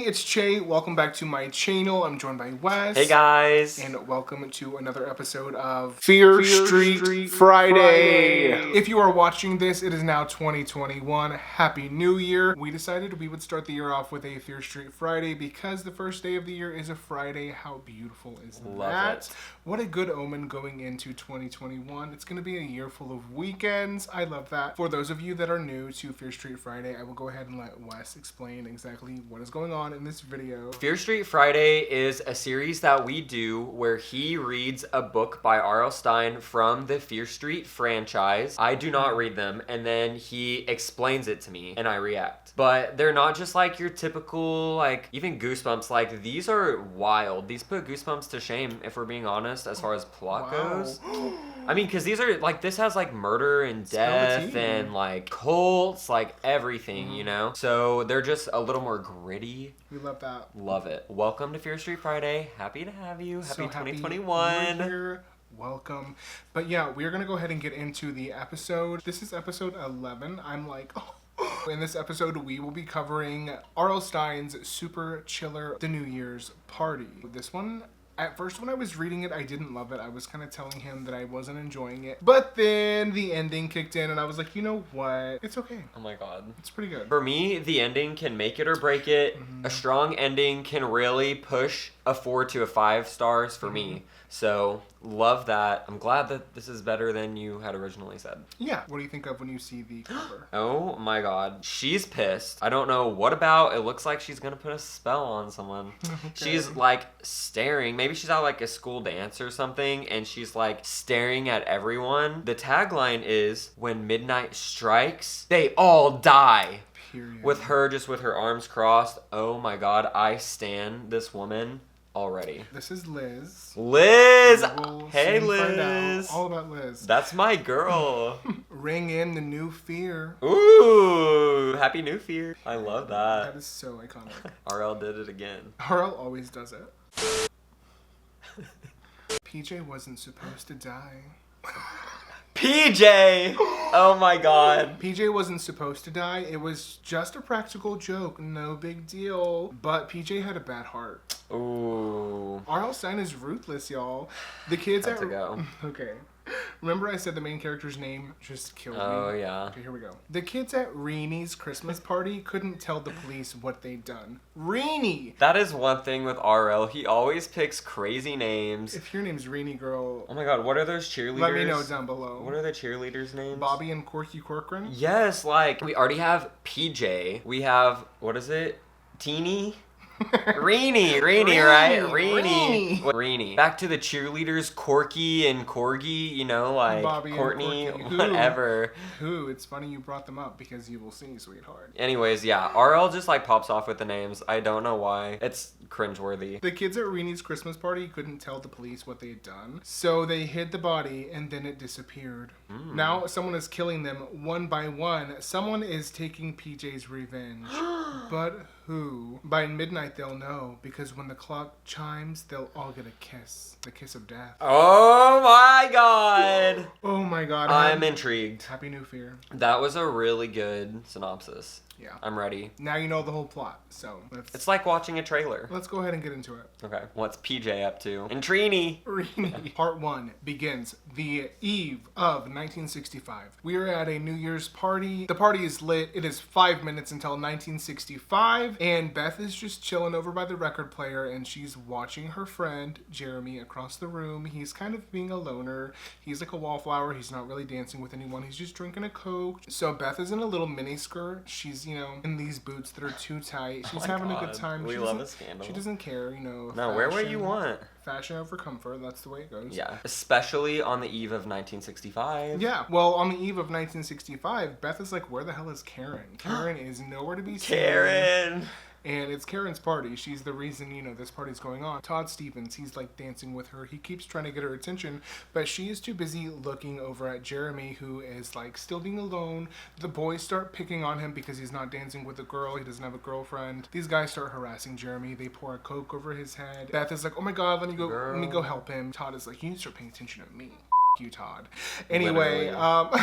it's Chey. Welcome back to my channel. I'm joined by Wes. Hey guys. And welcome to another episode of Fear Street Friday. If you are watching this, it is now 2021. Happy New Year. We decided we would start the year off with a Fear Street Friday because the first day of the year is a Friday. How beautiful is that? What a good omen going into 2021. It's going to be a year full of weekends. I love that. For those of you that are new to Fear Street Friday, I will go ahead and let Wes explain exactly what is going on in this video. Fear Street Friday is a series that we do where he reads a book by R.L. Stine from the Fear Street franchise. I do not read them, and then he explains it to me and I react. But they're not just like your typical, like, even Goosebumps. Like, these are wild. These put Goosebumps to shame, if we're being honest, as far as plot goes. I mean, because these are, like, this has, like, murder and death and, like, cults, like, everything, you know? So they're just a little more gritty. We love that. Love it. Welcome to Fear Street Friday. Happy to have you. Happy 2021. Happy you're here. Welcome. But yeah, we're going to go ahead and get into the episode. This is episode 11. I'm like, oh. In this episode, we will be covering R.L. Stine's Super Chiller The New Year's Party. This one, at first when I was reading it, I didn't love it. I was kind of telling him that I wasn't enjoying it. But then the ending kicked in and I was like, you know what? It's okay. Oh my god. It's pretty good. For me, the ending can make it or break it. A strong ending can really push a 4 to a 5 stars for me. So, love that. I'm glad that this is better than you had originally said. Yeah. What do you think of when you see the cover? Oh my god. She's pissed. I don't know what about. It looks like she's gonna put a spell on someone. Okay. She's like staring. Maybe she's at like a school dance or something and she's like staring at everyone. The tagline is, when midnight strikes, they all die. Period. With her, just with her arms crossed. Oh my god. I stan this woman already. This is Liz. Liz! We'll Hey, soon find Liz. out all about Liz. That's my girl. Ring in the new fear. Ooh, happy new fear. I love that. That is so iconic. RL did it again. RL always does it. PJ wasn't supposed to die. PJ! Oh my god. PJ wasn't supposed to die. It was just a practical joke. No big deal. But PJ had a bad heart. Ooh. R.L. Stine is ruthless, y'all. The kids That's a go. Okay. Remember I said the main character's name just killed me? Oh, yeah. Okay, here we go. The kids at Reenie's Christmas party couldn't tell the police what they'd done. Reenie! That is one thing with RL. He always picks crazy names. If your name's Reenie, girl... Oh my god, what are those cheerleaders? Let me know down below. What are the cheerleaders' names? Bobby and Corky Corcoran? Yes, like, we already have PJ. We have, what is it? Teeny? Reenie, right? Reenie. Back to the cheerleaders, Corky and Corgi, you know, like Bobby Courtney, and Corky. whatever. Who? It's funny you brought them up because you will see, sweetheart. Anyways, yeah, RL just like pops off with the names. I don't know why. It's cringeworthy. The kids at Reenie's Christmas party couldn't tell the police what they had done, so they hid the body and then it disappeared. Now someone is killing them one by one. Someone is taking PJ's revenge. But who? By midnight they'll know, because when the clock chimes, they'll all get a kiss. The kiss of death. Oh my god! Oh my god. I'm intrigued. Happy New Fear. That was a really good synopsis. Yeah. I'm ready. Now you know the whole plot, so it's like watching a trailer. Let's go ahead and get into it. Okay. What's PJ up to? And Reenie. Part 1 begins the eve of 1965. We are at a New Year's party. The party is lit. It is 5 minutes until 1965, and Beth is just chilling over by the record player, and she's watching her friend, Jeremy, across the room. He's kind of being a loner. He's like a wallflower. He's not really dancing with anyone. He's just drinking a Coke. So Beth is in a little mini skirt. She's, you know, in these boots that are too tight. She's having a good time. We love a scandal. She doesn't care, you know. No, wear what you want. Fashion over comfort, that's the way it goes. Yeah, especially on the eve of 1965. Yeah, well, on the eve of 1965, Beth is like, where the hell is Karen? Karen is nowhere to be seen. Karen! And it's Karen's party. She's the reason, you know, this party's going on. Todd Stevens, he's like dancing with her. He keeps trying to get her attention, but she is too busy looking over at Jeremy, who is like still being alone. The boys start picking on him because he's not dancing with a girl. He doesn't have a girlfriend. These guys start harassing Jeremy. They pour a Coke over his head. Beth is like, oh my god, let me go help him. Todd is like, you need to start paying attention to me. you, Todd. Anyway, Literally.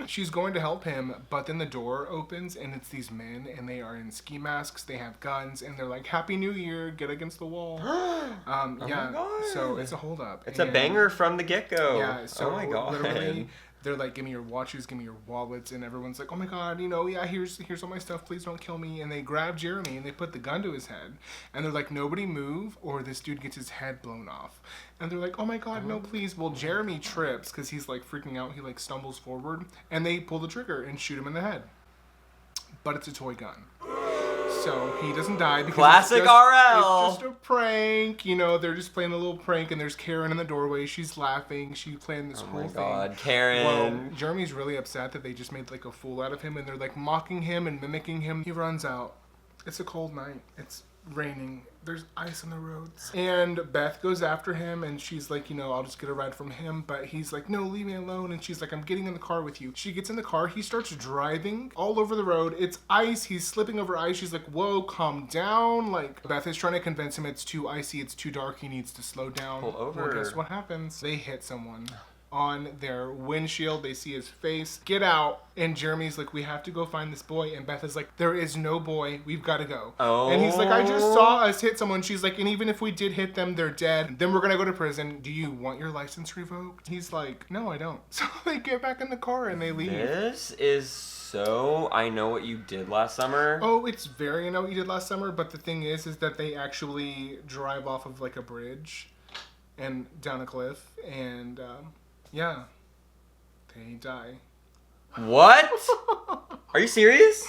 she's going to help him, but then the door opens and it's these men and they are in ski masks, they have guns, and they're like, Happy New Year, get against the wall. Oh my God. So it's a holdup. It's a banger from the get-go. Yeah, so oh my God. literally, they're like, give me your watches, give me your wallets, and everyone's like, oh my God, here's all my stuff, please don't kill me. And they grab Jeremy and they put the gun to his head, and they're like, nobody move or this dude gets his head blown off. And they're like, oh my God, no, please. Well, Jeremy trips because he's like freaking out. He like stumbles forward and they pull the trigger and shoot him in the head. But it's a toy gun. So he doesn't die because Classic RL. It's just a prank. They're just playing a little prank, and there's Karen in the doorway. She's laughing. She's playing this whole thing. Oh my God, Karen. Well, Jeremy's really upset that they just made like a fool out of him, and they're like mocking him and mimicking him. He runs out. It's a cold night. It's raining. There's ice on the roads. And Beth goes after him and she's like, I'll just get a ride from him. But he's like, no, leave me alone. And she's like, I'm getting in the car with you. She gets in the car. He starts driving all over the road. It's ice. He's slipping over ice. She's like, whoa, calm down. Like, Beth is trying to convince him it's too icy. It's too dark. He needs to slow down. Pull over. Well, guess what happens? They hit someone. On their windshield, they see his face. Get out. And Jeremy's like, we have to go find this boy. And Beth is like, there is no boy. We've got to go. Oh. And he's like, I just saw us hit someone. She's like, and even if we did hit them, they're dead. Then we're going to go to prison. Do you want your license revoked? He's like, no, I don't. So they get back in the car and they leave. This is so I Know What You Did Last Summer. Oh, it's very I Know What You Did Last Summer. But the thing is that they actually drive off of like a bridge and down a cliff. And, yeah, they die. What? Are you serious?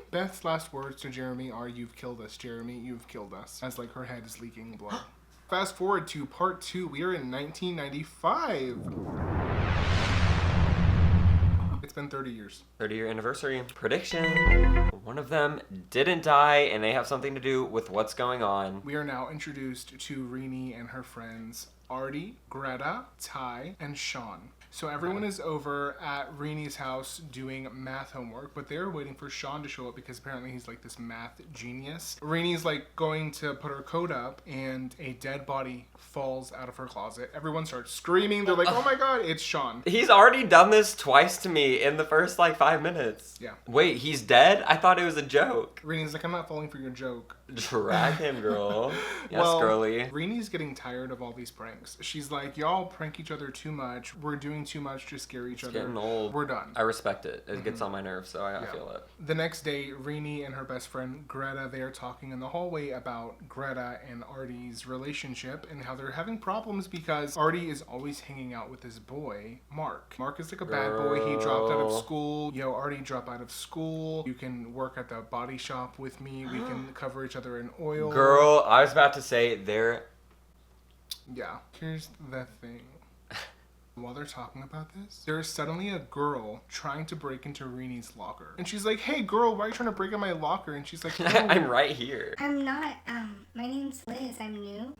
Beth's last words to Jeremy are, you've killed us, Jeremy, you've killed us. As like her head is leaking blood. Fast forward to part 2. We are in 1995. It's been 30 years. 30-year anniversary. Prediction. One of them didn't die, and they have something to do with what's going on. We are now introduced to Reenie and her friends, Artie, Greta, Ty, and Sean. So everyone is over at Reenie's house doing math homework, but they're waiting for Sean to show up because apparently he's like this math genius. Reenie's like going to put her coat up and a dead body falls out of her closet. Everyone starts screaming. They're like, oh my God, it's Sean. He's already done this twice to me in the first like 5 minutes. Yeah. Wait, he's dead? I thought it was a joke. Reenie's like, I'm not falling for your joke. Drag him, girl. Yes, well, girly. Reenie's getting tired of all these pranks. She's like, y'all prank each other too much. We're doing too much to scare each other. Getting old. We're done. I respect it. It gets on my nerves, so I feel it. The next day, Reenie and her best friend Greta, they are talking in the hallway about Greta and Artie's relationship and how they're having problems because Artie is always hanging out with this boy, Mark. Mark is like a bad boy. He dropped out of school. Yo, Artie, drop out of school. You can work at the body shop with me. We can cover each other in oil. Girl, I was about to say they're... Yeah. Here's the thing. While they're talking about this, there is suddenly a girl trying to break into Reenie's locker. And she's like, hey girl, why are you trying to break in my locker? And she's like, oh. I'm right here. I'm not, my name's Liz, I'm new.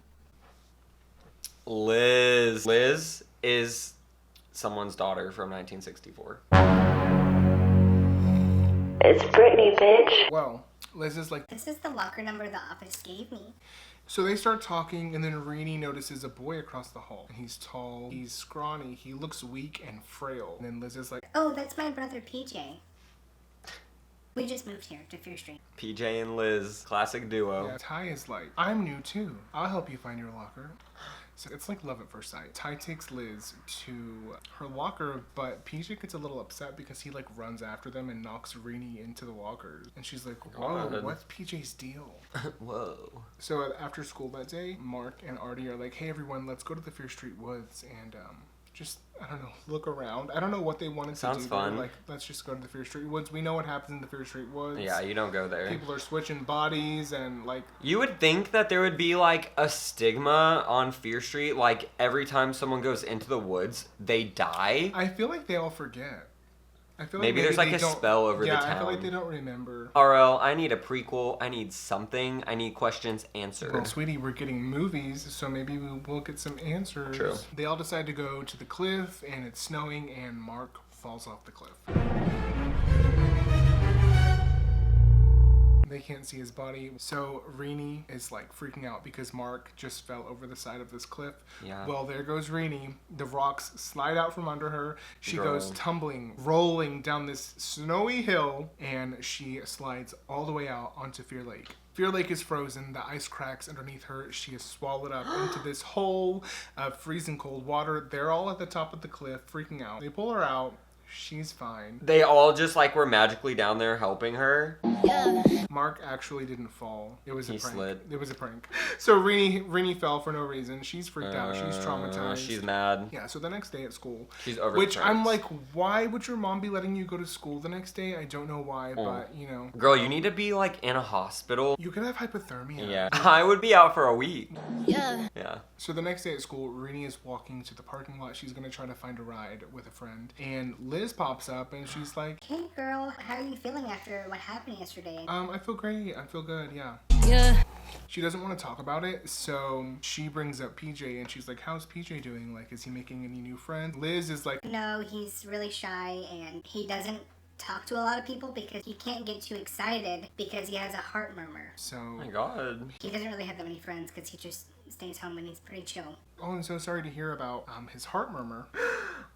Liz. Liz is someone's daughter from 1964. It's Brittany, bitch. Well, Liz is like, This is the locker number the office gave me. so they start talking, and then Reenie notices a boy across the hall. And he's tall, he's scrawny, he looks weak and frail. And then Liz is like, Oh, that's my brother PJ. We just moved here to Fear Street. PJ and Liz, classic duo. yeah. Ty is like, I'm new too. I'll help you find your locker. So it's like love at first sight. Ty takes Liz to her locker, but PJ gets a little upset because he like runs after them and knocks Reenie into the locker. And she's like, whoa, God. what's PJ's deal? Whoa. So after school that day, Mark and Artie are like, hey everyone, let's go to the Fear Street Woods and just, I don't know, look around. I don't know what they wanted to do. Sounds fun. Like, let's just go to the Fear Street Woods. We know what happens in the Fear Street Woods. Yeah, you don't go there. People are switching bodies and like... You would think that there would be like a stigma on Fear Street, like every time someone goes into the woods, they die. I feel like they all forget. I feel Maybe there's like they a don't- spell over the Yeah, town. I feel like they don't remember. RL, I need a prequel. I need something. I need questions answered. Well, sweetie, we're getting movies, so maybe we'll get some answers. True. They all decide to go to the cliff, and it's snowing, and Mark falls off the cliff. They can't see his body. So Reenie is like freaking out because Mark just fell over the side of this cliff. Yeah. Well, there goes Reenie. The rocks slide out from under her. She Girl. goes tumbling, rolling down this snowy hill, and she slides all the way out onto Fear Lake. Fear Lake is frozen. The ice cracks underneath her. She is swallowed up into this hole of freezing cold water. They're all at the top of the cliff, freaking out. They pull her out. She's fine. They all just like were magically down there helping her. Mark actually didn't fall. It was a He prank. slid. It was a prank. So Reenie fell for no reason. She's freaked out. She's traumatized. She's mad. Yeah, so the next day at school. She's over Which the I'm pranks. like, why would your mom be letting you go to school the next day? I don't know why, but you know. Girl, you need to be like in a hospital. You could have hypothermia. Yeah. I would be out for a week. Yeah. So the next day at school, Reenie is walking to the parking lot. She's going to try to find a ride with a friend. And Liz pops up and she's like, Hey girl, how are you feeling after what happened yesterday? I feel great. I feel good. Yeah. She doesn't want to talk about it, so she brings up PJ and she's like, how's PJ doing? Like, is he making any new friends? Liz is like, No, he's really shy and he doesn't talk to a lot of people because he can't get too excited because he has a heart murmur. so, Oh my god. He doesn't really have that many friends because he just stays home and he's pretty chill. oh, I'm so sorry to hear about his heart murmur.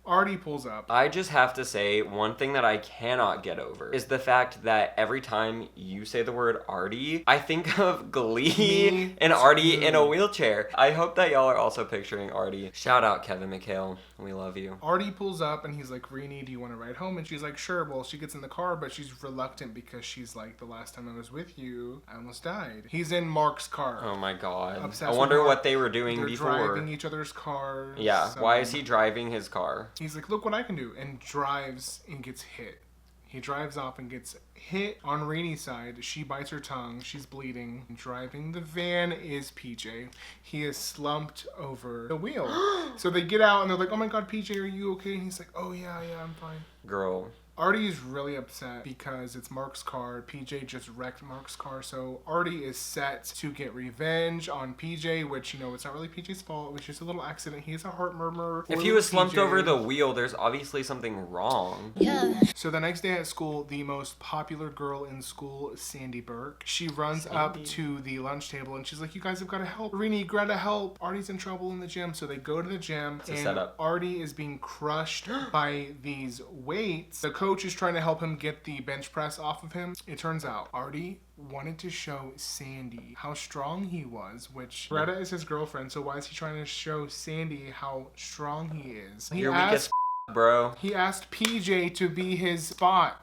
Artie pulls up. I just have to say, one thing that I cannot get over is the fact that every time you say the word Artie, I think of Glee Me and Artie too. in a wheelchair. I hope that y'all are also picturing Artie. Shout out Kevin McHale. We love you. Artie pulls up and he's like, Reenie, do you want to ride home? And she's like, sure. Well, she gets in the car, but she's reluctant because she's like, the last time I was with you, I almost died. He's in Mark's car. Oh my god. Obsessed I with wonder Mark. what they were doing They're before. driving each other's cars. Yeah, so- why is he driving his car? He's like, look what I can do, and drives and gets hit. He drives off and gets hit on Reenie's side. She bites her tongue. She's bleeding. Driving the van is PJ. He is slumped over the wheel. So they get out and they're like, oh my god, PJ, are you okay? And he's like, oh yeah, I'm fine. Girl. Artie is really upset because it's Mark's car. PJ just wrecked Mark's car. So Artie is set to get revenge on PJ, which, you know, it's not really PJ's fault. It was just a little accident. He has a heart murmur. If Poor he was little slumped PJ. over the wheel, there's obviously something wrong. So the next day at school, the most popular girl in school, Sandy Burke, she runs up to the lunch table and she's like, you guys have got to help. Reenie, gotta help. Artie's in trouble in the gym. So they go to the gym a and setup. Artie is being crushed by these weights. The coach is trying to help him get the bench press off of him. It turns out Artie wanted to show Sandy how strong he was, which Greta is his girlfriend. So why is he trying to show Sandy how strong he is? You're weak as bro. He asked PJ to be his spot.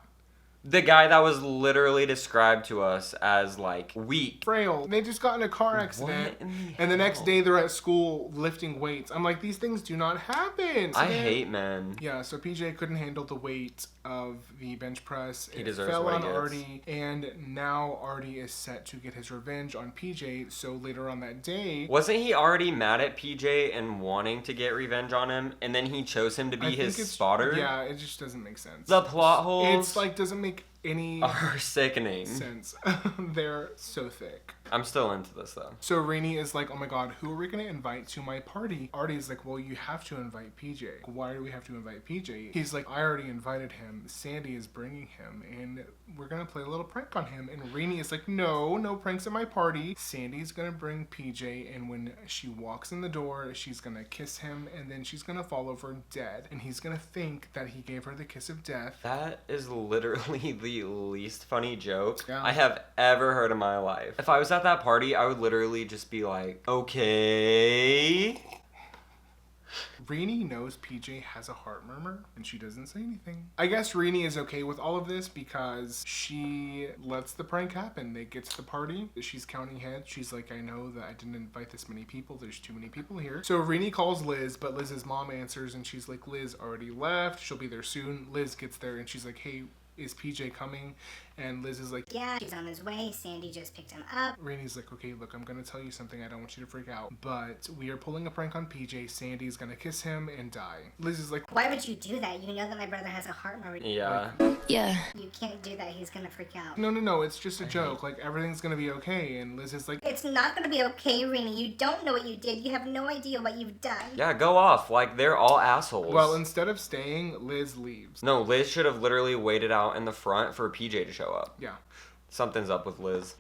The guy that was literally described to us as like weak. Frail. They just got in a car accident. What in the And the next hell? day they're at school lifting weights. I'm like, these things do not happen. So I then- hate men. Yeah, so PJ couldn't handle the weight of the bench press. He It deserves fell what on he gets. Artie, and now Artie is set to get his revenge on PJ. So later on that day, Wasn't he already mad at PJ and wanting to get revenge on him, and then he chose him to I be think his it's- spotter? Yeah, it just doesn't make sense. The plot holes It's like doesn't make any are sickening. sense. They're so thick. I'm still into this though. So Reenie is like, oh my god, who are we going to invite to my party? Artie's like, well, you have to invite PJ. Why do we have to invite PJ? He's like, I already invited him. Sandy is bringing him, and we're going to play a little prank on him. And Reenie is like, no pranks at my party. Sandy's going to bring PJ, and when she walks in the door, she's going to kiss him, and then she's going to fall over dead. And he's going to think that he gave her the kiss of death. That is literally the least funny joke Yeah. I have ever heard in my life. If I was at that party, I would literally just be like, okay. Reenie knows PJ has a heart murmur, and she doesn't say anything. I guess Reenie is okay with all of this because she lets the prank happen. They get to the party. She's counting heads. She's like, I know that I didn't invite this many people. There's too many people here. So Reenie calls Liz, but Liz's mom answers, and she's like, Liz already left. She'll be there soon. Liz gets there, and she's like, hey, is PJ coming? And Liz is like, Yeah, he's on his way. Sandy just picked him up. Reenie's like, okay, look, I'm gonna tell you something. I don't want you to freak out, but we are pulling a prank on PJ. Sandy's gonna kiss him and die. Liz is like, Why would you do that? You know that my brother has a heart murmur. Yeah. You can't do that. He's gonna freak out. no, it's just a joke. Like, everything's gonna be okay. And Liz is like, It's not gonna be okay, Reenie. You don't know what you did. You have no idea what you've done. Yeah, go off. Like, they're all assholes. well, instead of staying, Liz leaves. No, Liz should have literally waited out in the front for PJ to show up. Yeah. Something's up with Liz.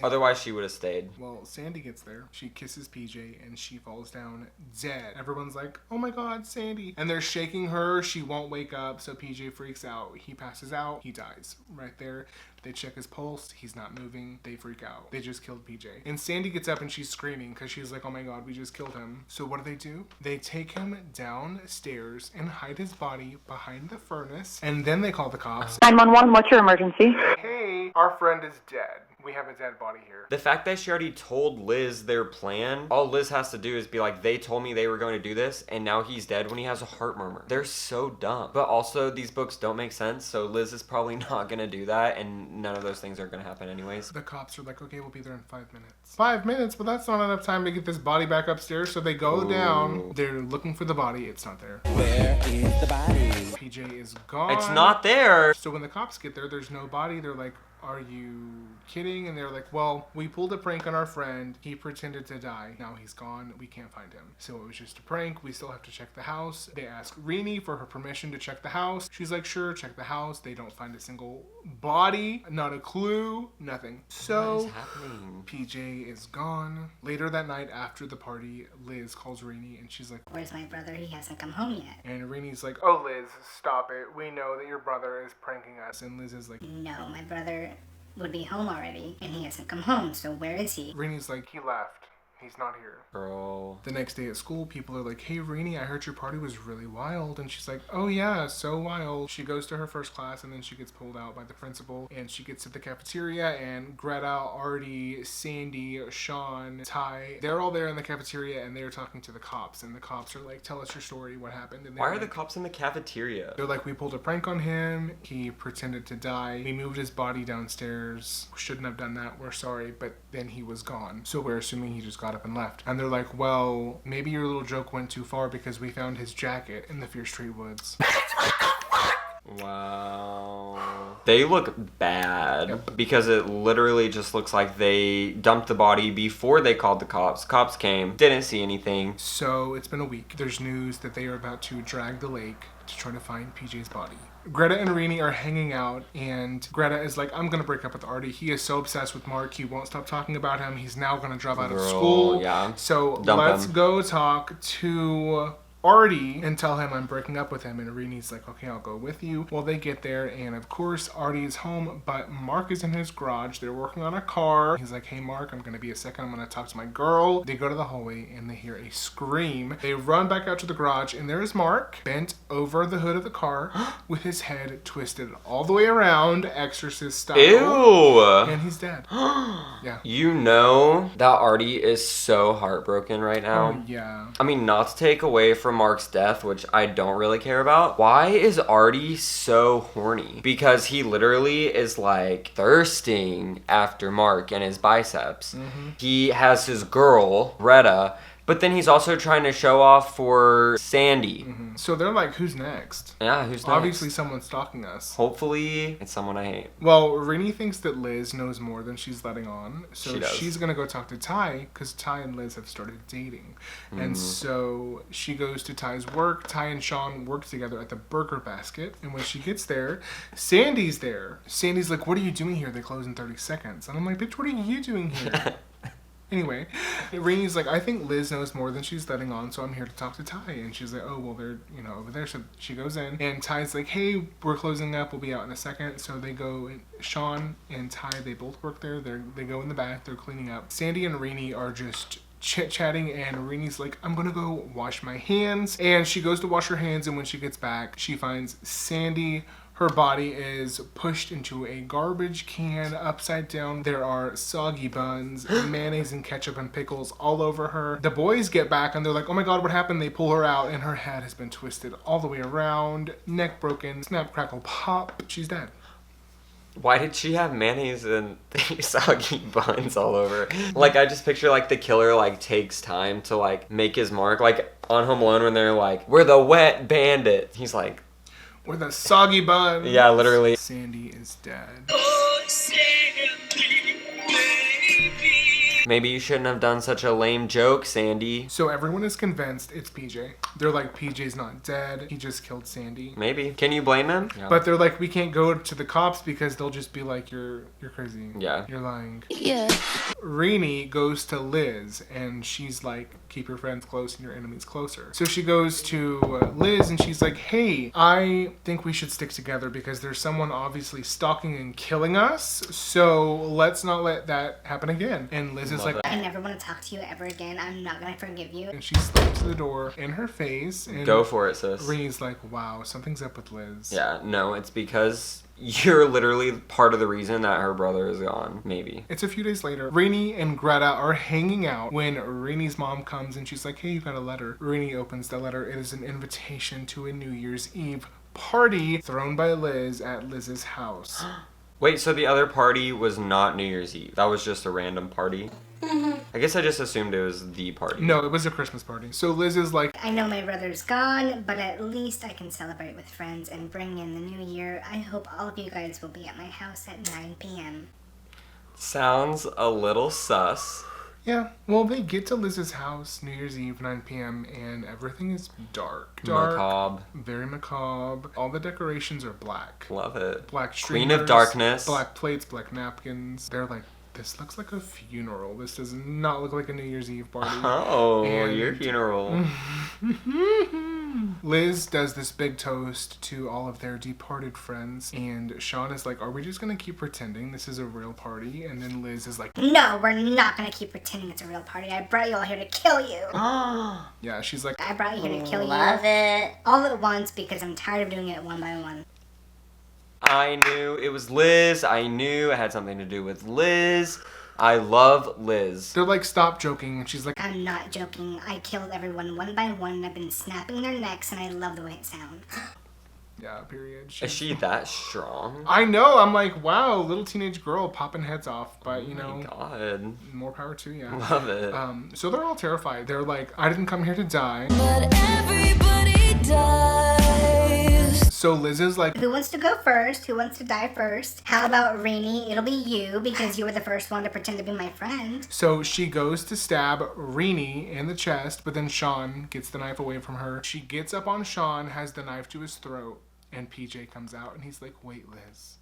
Otherwise, she would have stayed. Well, Sandy gets there. She kisses PJ and she falls down dead. Everyone's like, oh my God, Sandy. And they're shaking her. She won't wake up. So PJ freaks out. He passes out. He dies right there. They check his pulse. He's not moving. They freak out. They just killed PJ. And Sandy gets up and she's screaming because she's like, oh my God, we just killed him. So what do? They take him downstairs and hide his body behind the furnace. And then they call the cops. 911, what's your emergency? Hey, our friend is dead. We have a dead body here. The fact that she already told Liz their plan, all Liz has to do is be like, they told me they were going to do this, and now he's dead when he has a heart murmur. They're so dumb. But also, these books don't make sense, so Liz is probably not going to do that, and none of those things are going to happen anyways. The cops are like, okay, we'll be there in 5 minutes. 5 minutes? But that's not enough time to get this body back upstairs, so they go down. They're looking for the body. It's not there. Where is the body? PJ is gone. It's not there. So when the cops get there, there's no body. They're like, are you kidding? And they're like, well, we pulled a prank on our friend. He pretended to die. Now he's gone. We can't find him. So it was just a prank. We still have to check the house. They ask Reenie for her permission to check the house. She's like, sure, check the house. They don't find a single body, not a clue, nothing. So What is happening? PJ is gone. Later that night after the party, Liz calls Reenie and she's like, Where's my brother? He hasn't come home yet. and Reenie's like, oh Liz, stop it. We know that your brother is pranking us. And Liz is like, No, my brother would be home already, and he hasn't come home, so where is he? Reenie's like, he left. He's not here. Girl. The next day at school, people are like, hey, Reenie, I heard your party was really wild. And she's like, oh yeah, so wild. She goes to her first class and then she gets pulled out by the principal. And she gets to the cafeteria and Greta, Artie, Sandy, Sean, Ty, they're all there in the cafeteria and they're talking to the cops. And the cops are like, tell us your story, what happened. And Why are like, the cops in the cafeteria? they're like, we pulled a prank on him. He pretended to die. We moved his body downstairs. Shouldn't have done that. We're sorry. But then he was gone. So we're assuming he just got up and left. And they're like, well, maybe your little joke went too far because we found his jacket in the Fear Street woods. Wow. They look bad because it literally just looks like they dumped the body before they called the cops. Cops came, didn't see anything. So it's been a week. There's news that they are about to drag the lake to try to find PJ's body. Greta and Reenie are hanging out, and Greta is like, I'm gonna break up with Artie. He is so obsessed with Mark, he won't stop talking about him. He's now gonna drop out of school. Yeah. So Dump let's him. go talk to Artie and tell him I'm breaking up with him. And Reenie's like, okay, I'll go with you. Well, they get there, and of course, Artie is home, but Mark is in his garage. They're working on a car. He's like, hey, Mark, I'm gonna be a second. I'm gonna talk to my girl. They go to the hallway, and they hear a scream. They run back out to the garage, and there's Mark bent over the hood of the car with his head twisted all the way around, exorcist style. Ew. And he's dead. Yeah. You know that Artie is so heartbroken right now. Oh, yeah. I mean, not to take away from Mark's death, which I don't really care about. Why is Artie so horny? Because he literally is like thirsting after Mark and his biceps. He has his girl, Greta, but then he's also trying to show off for Sandy. So they're like, who's next? Yeah, who's next? Obviously, someone's stalking us. Hopefully, it's someone I hate. Well, Reenie thinks that Liz knows more than she's letting on. So She does. she's going to go talk to Ty because Ty and Liz have started dating. And so she goes to Ty's work. Ty and Sean work together at the Burger Basket. And when she gets there, Sandy's there. Sandy's like, what are you doing here? They close in 30 seconds. And I'm like, bitch, what are you doing here? Anyway, Reenie's like, I think Liz knows more than she's letting on, so I'm here to talk to Ty. And she's like, oh, well, they're, over there. So she goes in, and Ty's like, hey, we're closing up. We'll be out in a second. So they go, Sean and Ty, they both work there. They go in the back. They're cleaning up. Sandy and Reenie are just chit-chatting, and Reenie's like, I'm gonna go wash my hands. And she goes to wash her hands, and when she gets back, she finds Sandy. Her body is pushed into a garbage can upside down. There are soggy buns, mayonnaise and ketchup and pickles all over her. The boys get back and they're like, oh my God, what happened? They pull her out and her head has been twisted all the way around, neck broken, snap, crackle, pop. She's dead. Why did she have mayonnaise and soggy buns all over? Like, I just picture, like, the killer, like, takes time to, like, make his mark. Like, on Home Alone when they're like, we're the wet bandit. He's like... With a soggy bun. Yeah, literally. Sandy is dead. Maybe you shouldn't have done such a lame joke, Sandy. So everyone is convinced it's PJ. They're like, PJ's not dead. He just killed Sandy. Maybe. Can you blame him? Yeah. But they're like, we can't go to the cops because they'll just be like, you're crazy. Yeah. You're lying. Yeah. Reenie goes to Liz and she's like, keep your friends close and your enemies closer. So she goes to Liz and she's like, hey, I think we should stick together because there's someone obviously stalking and killing us. So let's not let that happen again. And Liz is Love like, it. I never want to talk to you ever again. I'm not gonna forgive you. and she slams the door in her face. And Go for it, sis. Reenie's like, wow, something's up with Liz. Yeah, no, it's because you're literally part of the reason that her brother is gone. Maybe. It's a few days later. Reenie and Greta are hanging out when Reenie's mom comes and she's like, hey, you got a letter. Reenie opens the letter. It is an invitation to a New Year's Eve party thrown by Liz at Liz's house. Wait, so the other party was not New Year's Eve. That was just a random party? I guess I just assumed it was the party. No, it was a Christmas party. So Liz is like, I know my brother's gone, but at least I can celebrate with friends and bring in the new year. I hope all of you guys will be at my house at 9 p.m. Sounds a little sus. yeah. Well, they get to Liz's house New Year's Eve, 9 p.m., and everything is dark. Dark. Macabre. Very macabre. All the decorations are black. Love it. Black Queen streamers, of Darkness. black plates, black napkins. They're like, this looks like a funeral. This does not look like a New Year's Eve party. Oh, And- your funeral. Liz does this big toast to all of their departed friends, and Sean is like, are we just gonna keep pretending this is a real party? And then Liz is like, No, we're not gonna keep pretending it's a real party. I brought you all here to kill you. yeah, she's like, I brought you here to kill Love you it. all at once because I'm tired of doing it one by one. I knew it was Liz. I knew it had something to do with Liz. I love Liz. they're like, stop joking, and she's like, I'm not joking. I killed everyone one by one and I've been snapping their necks and I love the way it sounds. yeah, period. Is she that strong? I know, I'm like, wow, little teenage girl popping heads off, but you Oh know, my God. more power to you. Love it. So they're all terrified. They're like, I didn't come here to die. But everybody dies. So Liz is like, Who wants to go first? Who wants to die first? How about Reenie? It'll be you because you were the first one to pretend to be my friend. so she goes to stab Reenie in the chest, but then Sean gets the knife away from her. She gets up on Sean, has the knife to his throat, and PJ comes out and he's like, wait, Liz,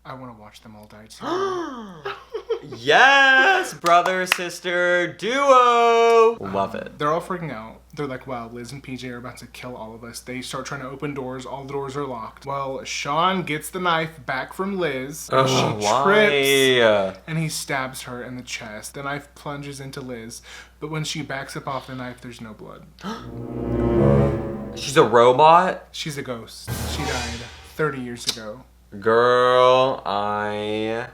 I want to watch them all die too. Yes, brother, sister, duo. Love it. They're all freaking out. They're like, wow, Liz and PJ are about to kill all of us. They start trying to open doors. All the doors are locked. Well, Sean gets the knife back from Liz. And she trips Why? and he stabs her in the chest. The knife plunges into Liz. But when she backs up off the knife, there's no blood. She's a robot? She's a ghost. She died 30 years ago. Girl, I...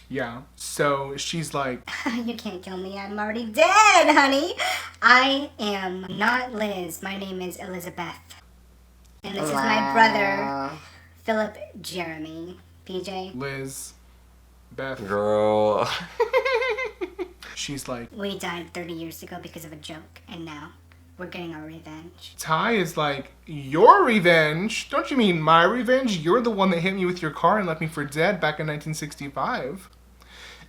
Yeah. So she's like, You can't kill me. I'm already dead, honey. I am not Liz. My name is Elizabeth. And this is my brother, Philip Jeremy. PJ, Liz, Beth. Girl. She's like, we died 30 years ago because of a joke, and now we're getting our revenge. Ty is like, your revenge? Don't you mean my revenge? You're the one that hit me with your car and left me for dead back in 1965.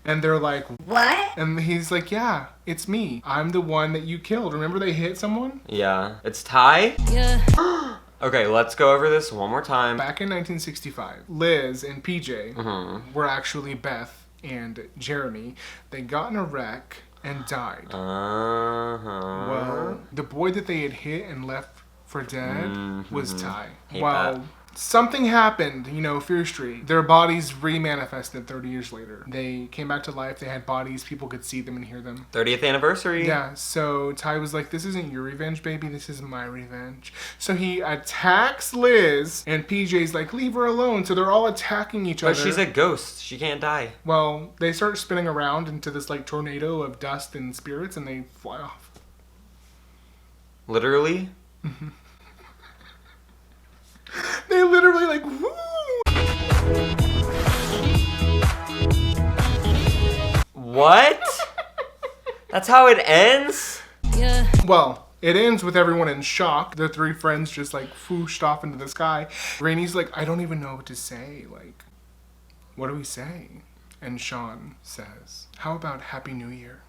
And they're like, What? and he's like, yeah, it's me. I'm the one that you killed. Remember they hit someone? Yeah. It's Ty? Yeah. Okay, let's go over this one more time. Back in 1965, Liz and PJ were actually Beth and Jeremy. They got in a wreck and died. Uh-huh. Well, the boy that they had hit and left for dead was Ty. Hate Well, that. something happened, Fear Street. Their bodies remanifested 30 years later. They came back to life. They had bodies. People could see them and hear them. 30th anniversary. Yeah, so Ty was like, this isn't your revenge, baby. This is my revenge. So he attacks Liz, and PJ's like, leave her alone. So they're all attacking each other. But she's a ghost. She can't die. Well, they start spinning around into this, tornado of dust and spirits, and they fly off. Literally? They literally, woo! What? That's how it ends? Yeah. Well, it ends with everyone in shock. The three friends just, whooshed off into the sky. Rainie's like, I don't even know what to say. What do we say? And Sean says, how about Happy New Year?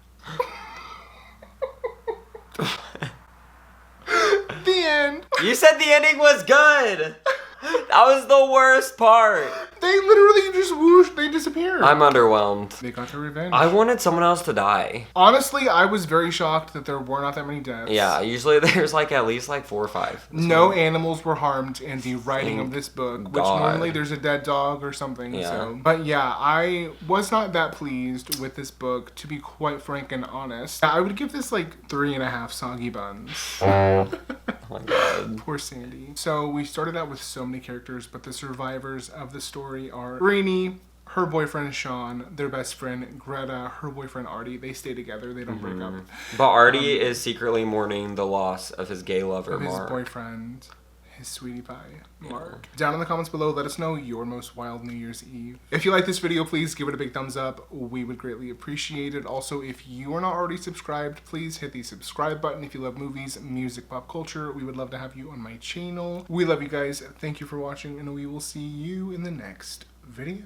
the end. You said the ending was good. That was the worst part. They literally just whoosh, they disappeared. I'm underwhelmed. They got their revenge. I wanted someone else to die. Honestly, I was very shocked that there were not that many deaths. Yeah, usually there's like at least like 4 or 5. No animals were harmed in the writing of this book, which God. normally there's a dead dog or something. Yeah. So, but yeah, I was not that pleased with this book, to be quite frank and honest. I would give this like 3.5 soggy buns. Oh my god. Poor Sandy. So we started out with so many characters, but the survivors of the story are Reenie, her boyfriend Sean, their best friend Greta, her boyfriend Artie. They stay together. They don't break up. But Artie is secretly mourning the loss of his gay lover, Of his Mark. boyfriend, his sweetie pie, Mark. Down in the comments below, let us know your most wild New Year's Eve. If you like this video, please give it a big thumbs up. We would greatly appreciate it. Also, if you are not already subscribed, please hit the subscribe button. If you love movies, music, pop culture, we would love to have you on my channel. We love you guys. Thank you for watching, and we will see you in the next video.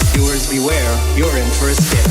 Viewers beware, you're in for a skip.